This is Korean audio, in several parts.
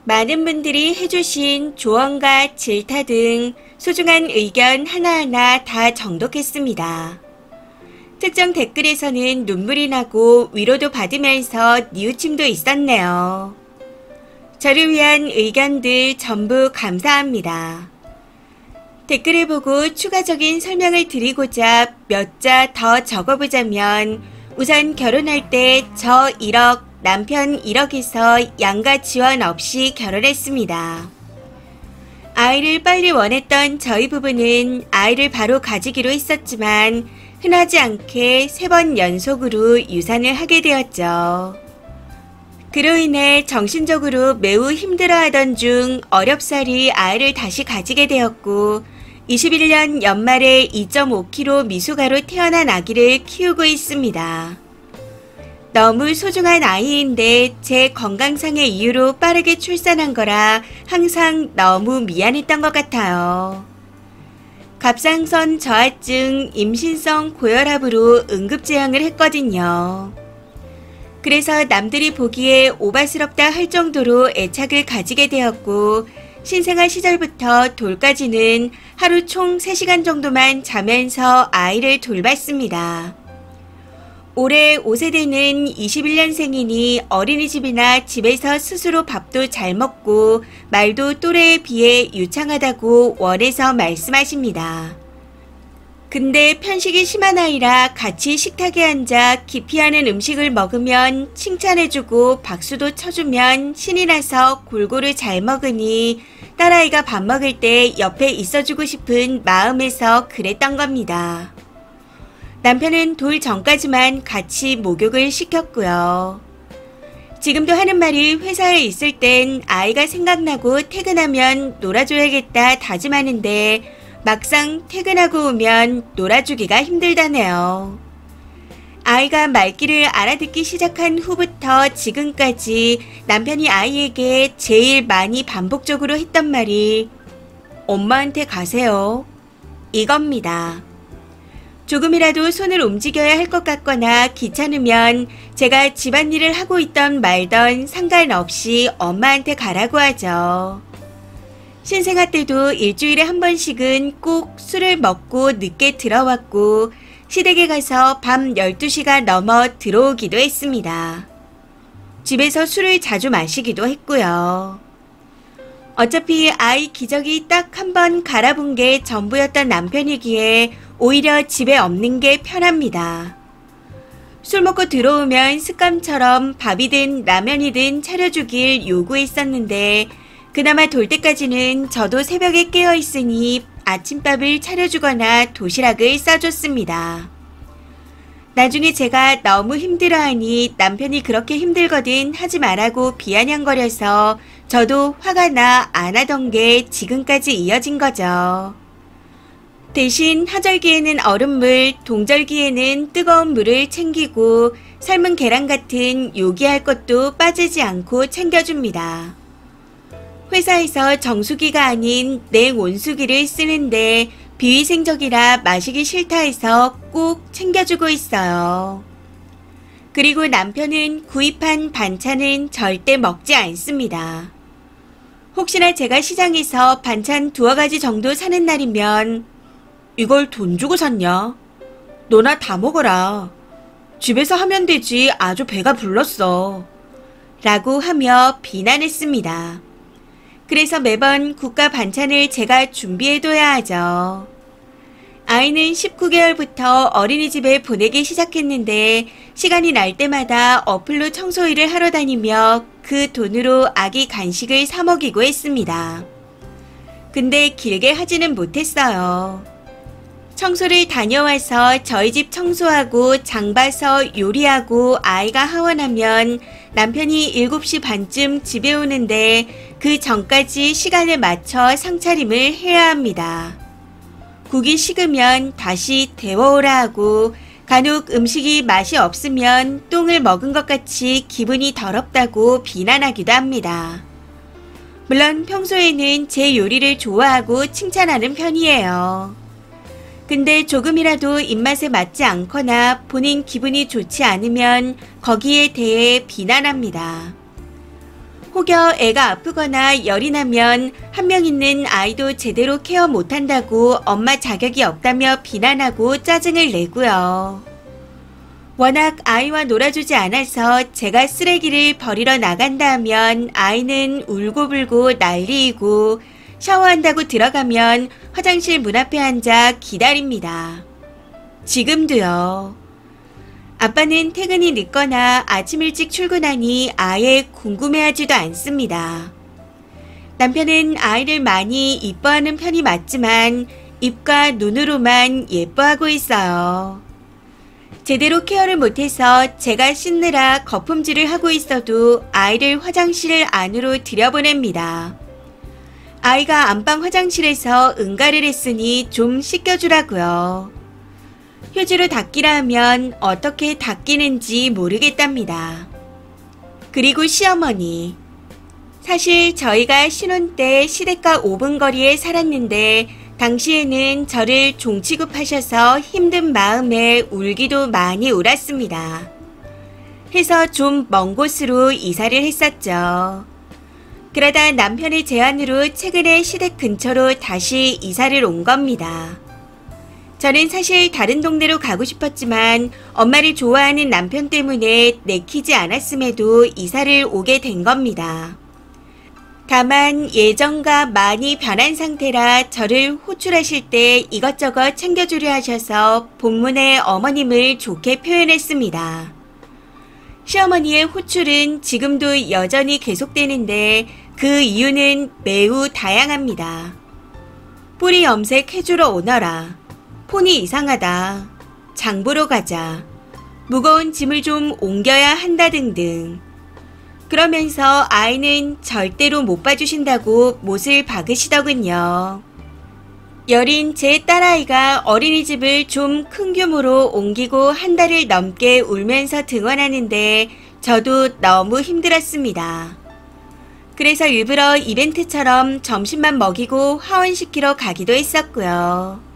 많은 분들이 해주신 조언과 질타 등 소중한 의견 하나하나 다 정독했습니다. 특정 댓글에서는 눈물이 나고 위로도 받으면서 뉘우침도 있었네요. 저를 위한 의견들 전부 감사합니다. 댓글을 보고 추가적인 설명을 드리고자 몇 자 더 적어보자면 우선 결혼할 때 저 1억, 남편 1억에서 양가 지원 없이 결혼했습니다. 아이를 빨리 원했던 저희 부부는 아이를 바로 가지기로 했었지만 흔하지 않게 3번 연속으로 유산을 하게 되었죠. 그로 인해 정신적으로 매우 힘들어하던 중 어렵사리 아이를 다시 가지게 되었고 21년 연말에 2.5kg 미숙아로 태어난 아기를 키우고 있습니다. 너무 소중한 아이인데 제 건강상의 이유로 빠르게 출산한 거라 항상 너무 미안했던 것 같아요. 갑상선 저하증, 임신성 고혈압으로 응급제왕을 했거든요. 그래서 남들이 보기에 오바스럽다 할 정도로 애착을 가지게 되었고 신생아 시절부터 돌까지는 하루 총 3시간 정도만 자면서 아이를 돌봤습니다. 올해 5세대는 21년생이니 어린이집이나 집에서 스스로 밥도 잘 먹고 말도 또래에 비해 유창하다고 원해서 말씀하십니다. 근데 편식이 심한 아이라 같이 식탁에 앉아 기피하는 음식을 먹으면 칭찬해주고 박수도 쳐주면 신이 나서 골고루 잘 먹으니 딸아이가 밥 먹을 때 옆에 있어주고 싶은 마음에서 그랬던 겁니다. 남편은 돌 전까지만 같이 목욕을 시켰고요. 지금도 하는 말이 회사에 있을 땐 아이가 생각나고 퇴근하면 놀아줘야겠다 다짐하는데 막상 퇴근하고 오면 놀아주기가 힘들다네요. 아이가 말귀를 알아듣기 시작한 후부터 지금까지 남편이 아이에게 제일 많이 반복적으로 했던 말이 엄마한테 가세요. 이겁니다. 조금이라도 손을 움직여야 할 것 같거나 귀찮으면 제가 집안일을 하고 있던 말던 상관없이 엄마한테 가라고 하죠. 신생아 때도 일주일에 한 번씩은 꼭 술을 먹고 늦게 들어왔고 시댁에 가서 밤 12시가 넘어 들어오기도 했습니다. 집에서 술을 자주 마시기도 했고요. 어차피 아이 기저귀 딱 한 번 갈아본 게 전부였던 남편이기에 오히려 집에 없는 게 편합니다. 술 먹고 들어오면 습관처럼 밥이든 라면이든 차려주길 요구했었는데 그나마 돌 때까지는 저도 새벽에 깨어있으니 아침밥을 차려주거나 도시락을 싸줬습니다. 나중에 제가 너무 힘들어하니 남편이 그렇게 힘들거든 하지 말라고 비아냥거려서 저도 화가 나 안 하던 게 지금까지 이어진 거죠. 대신 하절기에는 얼음물, 동절기에는 뜨거운 물을 챙기고 삶은 계란 같은 요기할 것도 빠지지 않고 챙겨줍니다. 회사에서 정수기가 아닌 냉온수기를 쓰는데 비위생적이라 마시기 싫다 해서 꼭 챙겨주고 있어요. 그리고 남편은 구입한 반찬은 절대 먹지 않습니다. 혹시나 제가 시장에서 반찬 2가지 정도 사는 날이면 이걸 돈 주고 샀냐? 너나 다 먹어라. 집에서 하면 되지 아주 배가 불렀어. 라고 하며 비난했습니다. 그래서 매번 국가 반찬을 제가 준비해둬야 하죠. 아이는 19개월부터 어린이집에 보내기 시작했는데 시간이 날 때마다 어플로 청소일을 하러 다니며 그 돈으로 아기 간식을 사 먹이고 했습니다. 근데 길게 하지는 못했어요. 청소를 다녀와서 저희 집 청소하고 장 봐서 요리하고 아이가 하원하면 남편이 7시 반쯤 집에 오는데 그 전까지 시간을 맞춰 상차림을 해야 합니다. 국이 식으면 다시 데워오라 하고 간혹 음식이 맛이 없으면 똥을 먹은 것 같이 기분이 더럽다고 비난하기도 합니다. 물론 평소에는 제 요리를 좋아하고 칭찬하는 편이에요. 근데 조금이라도 입맛에 맞지 않거나 본인 기분이 좋지 않으면 거기에 대해 비난합니다. 혹여 애가 아프거나 열이 나면 한 명 있는 아이도 제대로 케어 못한다고 엄마 자격이 없다며 비난하고 짜증을 내고요. 워낙 아이와 놀아주지 않아서 제가 쓰레기를 버리러 나간다 하면 아이는 울고불고 난리이고 샤워한다고 들어가면 화장실 문 앞에 앉아 기다립니다. 지금도요. 아빠는 퇴근이 늦거나 아침 일찍 출근하니 아예 궁금해하지도 않습니다. 남편은 아이를 많이 이뻐하는 편이 맞지만 입과 눈으로만 예뻐하고 있어요. 제대로 케어를 못해서 제가 씻느라 거품질을 하고 있어도 아이를 화장실 안으로 들여보냅니다. 아이가 안방 화장실에서 응가를 했으니 좀 씻겨주라고요. 휴지로 닦기라 하면 어떻게 닦이는지 모르겠답니다. 그리고 시어머니. 사실 저희가 신혼 때 시댁과 5분 거리에 살았는데 당시에는 저를 종 취급하셔서 힘든 마음에 울기도 많이 울었습니다. 해서 좀 먼 곳으로 이사를 했었죠. 그러다 남편의 제안으로 최근에 시댁 근처로 다시 이사를 온 겁니다. 저는 사실 다른 동네로 가고 싶었지만 엄마를 좋아하는 남편 때문에 내키지 않았음에도 이사를 오게 된 겁니다. 다만 예전과 많이 변한 상태라 저를 호출하실 때 이것저것 챙겨주려 하셔서 본문의 어머님을 좋게 표현했습니다. 시어머니의 호출은 지금도 여전히 계속되는데 그 이유는 매우 다양합니다. 뿌리 염색 해주러 오너라. 폰이 이상하다. 장 보러 가자. 무거운 짐을 좀 옮겨야 한다 등등. 그러면서 아이는 절대로 못 봐주신다고 못을 박으시더군요. 여린 제 딸아이가 어린이집을 좀 큰 규모로 옮기고 한 달을 넘게 울면서 등원하는데 저도 너무 힘들었습니다. 그래서 일부러 이벤트처럼 점심만 먹이고 하원시키러 가기도 했었고요.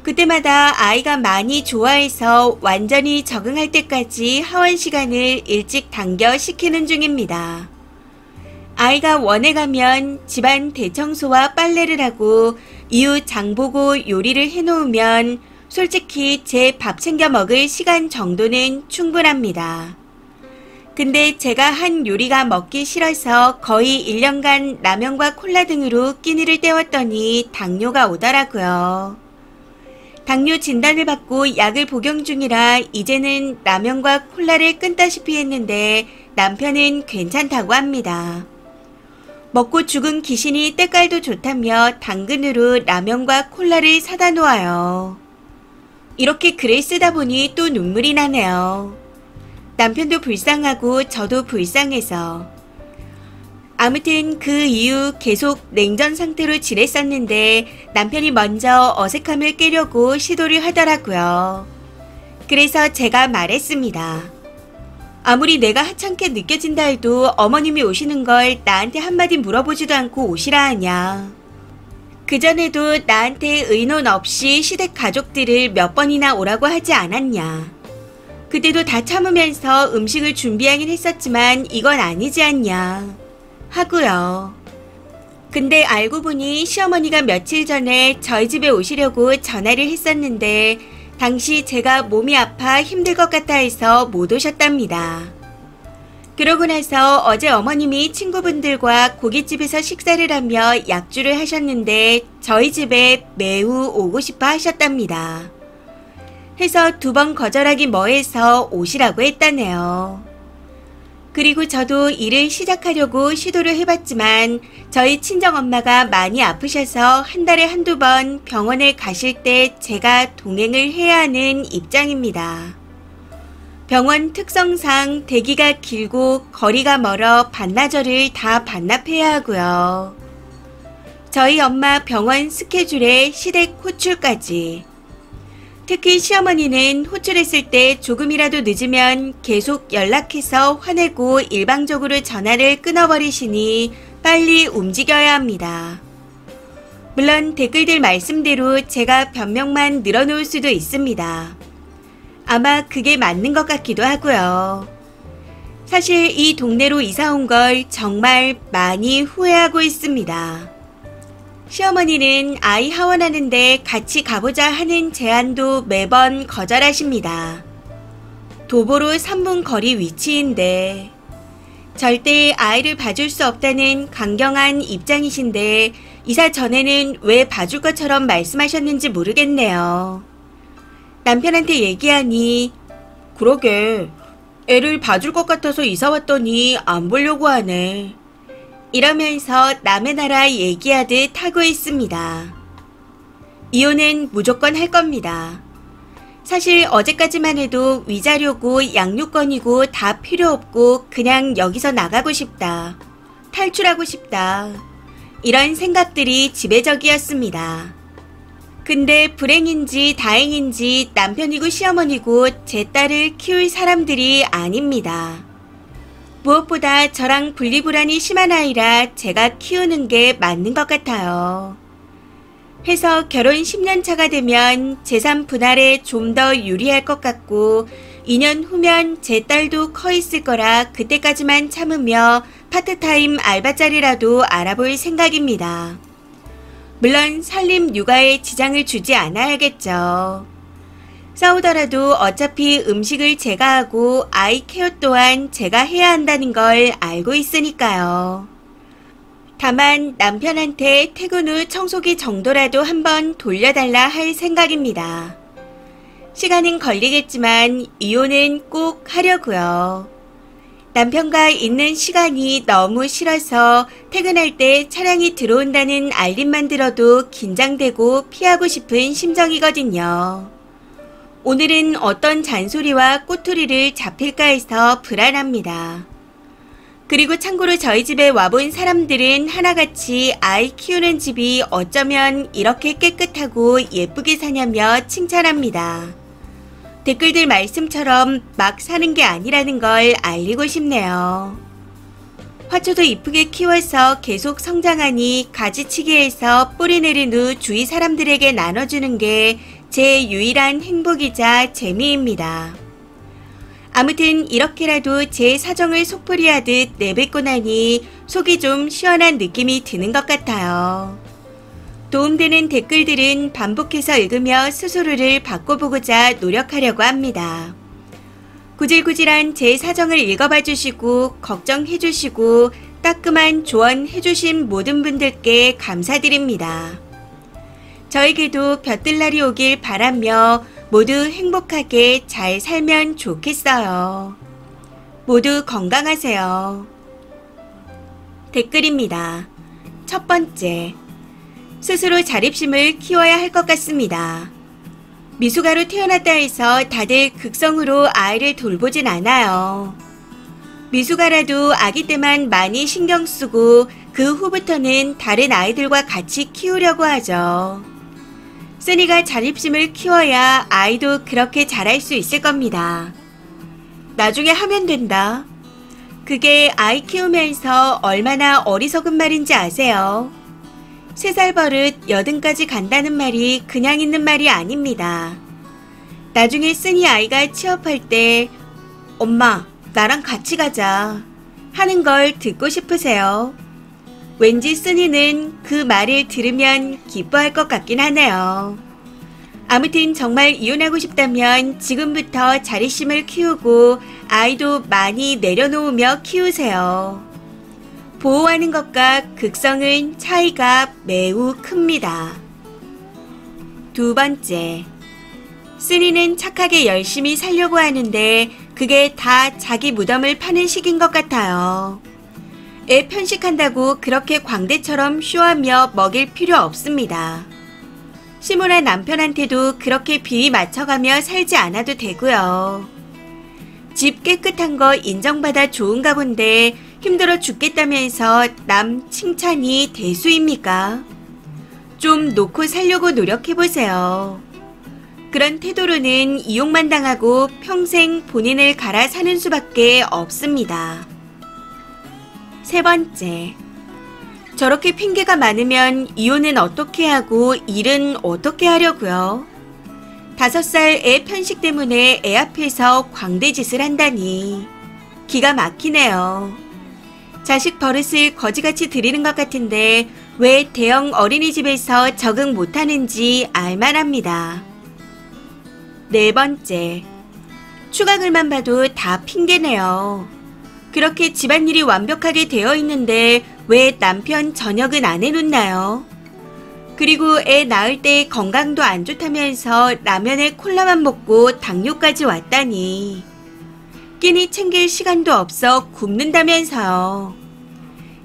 그때마다 아이가 많이 좋아해서 완전히 적응할 때까지 하원 시간을 일찍 당겨 시키는 중입니다. 아이가 원에 가면 집안 대청소와 빨래를 하고 이웃 장보고 요리를 해놓으면 솔직히 제 밥 챙겨 먹을 시간 정도는 충분합니다. 근데 제가 한 요리가 먹기 싫어서 거의 1년간 라면과 콜라 등으로 끼니를 때웠더니 당뇨가 오더라고요. 당뇨 진단을 받고 약을 복용 중이라 이제는 라면과 콜라를 끊다시피 했는데 남편은 괜찮다고 합니다. 먹고 죽은 귀신이 때깔도 좋다며 당근으로 라면과 콜라를 사다 놓아요. 이렇게 글을 쓰다 보니 또 눈물이 나네요. 남편도 불쌍하고 저도 불쌍해서. 아무튼 그 이후 계속 냉전 상태로 지냈었는데 남편이 먼저 어색함을 깨려고 시도를 하더라고요. 그래서 제가 말했습니다. 아무리 내가 하찮게 느껴진다 해도 어머님이 오시는 걸 나한테 한마디 물어보지도 않고 오시라 하냐. 그전에도 나한테 의논 없이 시댁 가족들을 몇 번이나 오라고 하지 않았냐. 그때도 다 참으면서 음식을 준비하긴 했었지만 이건 아니지 않냐. 하고요. 근데 알고 보니 시어머니가 며칠 전에 저희 집에 오시려고 전화를 했었는데 당시 제가 몸이 아파 힘들 것 같아 해서 못 오셨답니다. 그러고 나서 어제 어머님이 친구분들과 고깃집에서 식사를 하며 약주를 하셨는데 저희 집에 매우 오고 싶어 하셨답니다. 해서 2번 거절하기 뭐해서 오시라고 했다네요. 그리고 저도 일을 시작하려고 시도를 해봤지만 저희 친정엄마가 많이 아프셔서 한 달에 한두 번 병원에 가실 때 제가 동행을 해야 하는 입장입니다. 병원 특성상 대기가 길고 거리가 멀어 반나절을 다 반납해야 하고요. 저희 엄마 병원 스케줄에 시댁 호출까지. 특히 시어머니는 호출했을 때 조금이라도 늦으면 계속 연락해서 화내고 일방적으로 전화를 끊어버리시니 빨리 움직여야 합니다. 물론 댓글들 말씀대로 제가 변명만 늘어놓을 수도 있습니다. 아마 그게 맞는 것 같기도 하고요. 사실 이 동네로 이사 온 걸 정말 많이 후회하고 있습니다. 시어머니는 아이 하원하는데 같이 가보자 하는 제안도 매번 거절하십니다. 도보로 3분 거리 위치인데 절대 아이를 봐줄 수 없다는 강경한 입장이신데 이사 전에는 왜 봐줄 것처럼 말씀하셨는지 모르겠네요. 남편한테 얘기하니 그러게 애를 봐줄 것 같아서 이사 왔더니 안 보려고 하네. 이러면서 남의 나라 얘기하듯 하고 있습니다. 이혼은 무조건 할 겁니다. 사실 어제까지만 해도 위자료고 양육권이고 다 필요 없고 그냥 여기서 나가고 싶다. 탈출하고 싶다. 이런 생각들이 지배적이었습니다. 근데 불행인지 다행인지 남편이고 시어머니고 제 딸을 키울 사람들이 아닙니다. 무엇보다 저랑 분리불안이 심한 아이라 제가 키우는 게 맞는 것 같아요. 해서 결혼 10년 차가 되면 재산 분할에 좀 더 유리할 것 같고 2년 후면 제 딸도 커 있을 거라 그때까지만 참으며 파트타임 알바자리라도 알아볼 생각입니다. 물론 살림 육아에 지장을 주지 않아야겠죠. 싸우더라도 어차피 음식을 제가 하고 아이 케어 또한 제가 해야 한다는 걸 알고 있으니까요. 다만 남편한테 퇴근 후 청소기 정도라도 한번 돌려달라 할 생각입니다. 시간은 걸리겠지만 이혼은 꼭 하려고요. 남편과 있는 시간이 너무 싫어서 퇴근할 때 차량이 들어온다는 알림만 들어도 긴장되고 피하고 싶은 심정이거든요. 오늘은 어떤 잔소리와 꼬투리를 잡힐까 해서 불안합니다. 그리고 참고로 저희 집에 와본 사람들은 하나같이 아이 키우는 집이 어쩌면 이렇게 깨끗하고 예쁘게 사냐며 칭찬합니다. 댓글들 말씀처럼 막 사는 게 아니라는 걸 알리고 싶네요. 화초도 이쁘게 키워서 계속 성장하니 가지치기해서 뿌리 내린 후 주위 사람들에게 나눠주는 게 제 유일한 행복이자 재미입니다. 아무튼 이렇게라도 제 사정을 속풀이하듯 내뱉고 나니 속이 좀 시원한 느낌이 드는 것 같아요. 도움되는 댓글들은 반복해서 읽으며 스스로를 바꿔보고자 노력하려고 합니다. 구질구질한 제 사정을 읽어봐 주시고 걱정해 주시고 따끔한 조언해 주신 모든 분들께 감사드립니다. 저에게도 볕들 날이 오길 바라며 모두 행복하게 잘 살면 좋겠어요. 모두 건강하세요. 댓글입니다. 첫 번째, 스스로 자립심을 키워야 할 것 같습니다. 미숙아로 태어났다 해서 다들 극성으로 아이를 돌보진 않아요. 미숙아라도 아기 때만 많이 신경 쓰고 그 후부터는 다른 아이들과 같이 키우려고 하죠. 쓰니가 자립심을 키워야 아이도 그렇게 잘할 수 있을 겁니다. 나중에 하면 된다. 그게 아이 키우면서 얼마나 어리석은 말인지 아세요? 3살 버릇 80까지 간다는 말이 그냥 있는 말이 아닙니다. 나중에 쓰니 아이가 취업할 때 엄마, 나랑 같이 가자 하는 걸 듣고 싶으세요? 왠지 쓰니는 그 말을 들으면 기뻐할 것 같긴 하네요. 아무튼 정말 이혼하고 싶다면 지금부터 자립심을 키우고 아이도 많이 내려놓으며 키우세요. 보호하는 것과 극성은 차이가 매우 큽니다. 두 번째, 쓰니는 착하게 열심히 살려고 하는데 그게 다 자기 무덤을 파는 식인 것 같아요. 애 편식한다고 그렇게 광대처럼 쇼하며 먹일 필요 없습니다. 시무라 남편한테도 그렇게 비위 맞춰가며 살지 않아도 되고요. 집 깨끗한 거 인정받아 좋은가 본데 힘들어 죽겠다면서 남 칭찬이 대수입니까? 좀 놓고 살려고 노력해보세요. 그런 태도로는 이용만 당하고 평생 본인을 갈아 사는 수밖에 없습니다. 세 번째, 저렇게 핑계가 많으면 이혼은 어떻게 하고 일은 어떻게 하려고요? 5살 애 편식 때문에 애 앞에서 광대짓을 한다니 기가 막히네요. 자식 버릇을 거지같이 들이는 것 같은데 왜 대형 어린이집에서 적응 못하는지 알만합니다. 네 번째, 추가 글만 봐도 다 핑계네요. 그렇게 집안일이 완벽하게 되어 있는데 왜 남편 저녁은 안 해놓나요? 그리고 애 낳을 때 건강도 안 좋다면서 라면에 콜라만 먹고 당뇨까지 왔다니. 끼니 챙길 시간도 없어 굶는다면서요.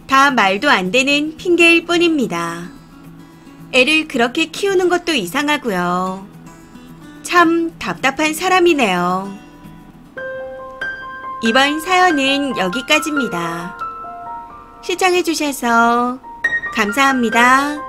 다 말도 안 되는 핑계일 뿐입니다. 애를 그렇게 키우는 것도 이상하고요. 참 답답한 사람이네요. 이번 사연은 여기까지입니다. 시청해주셔서 감사합니다.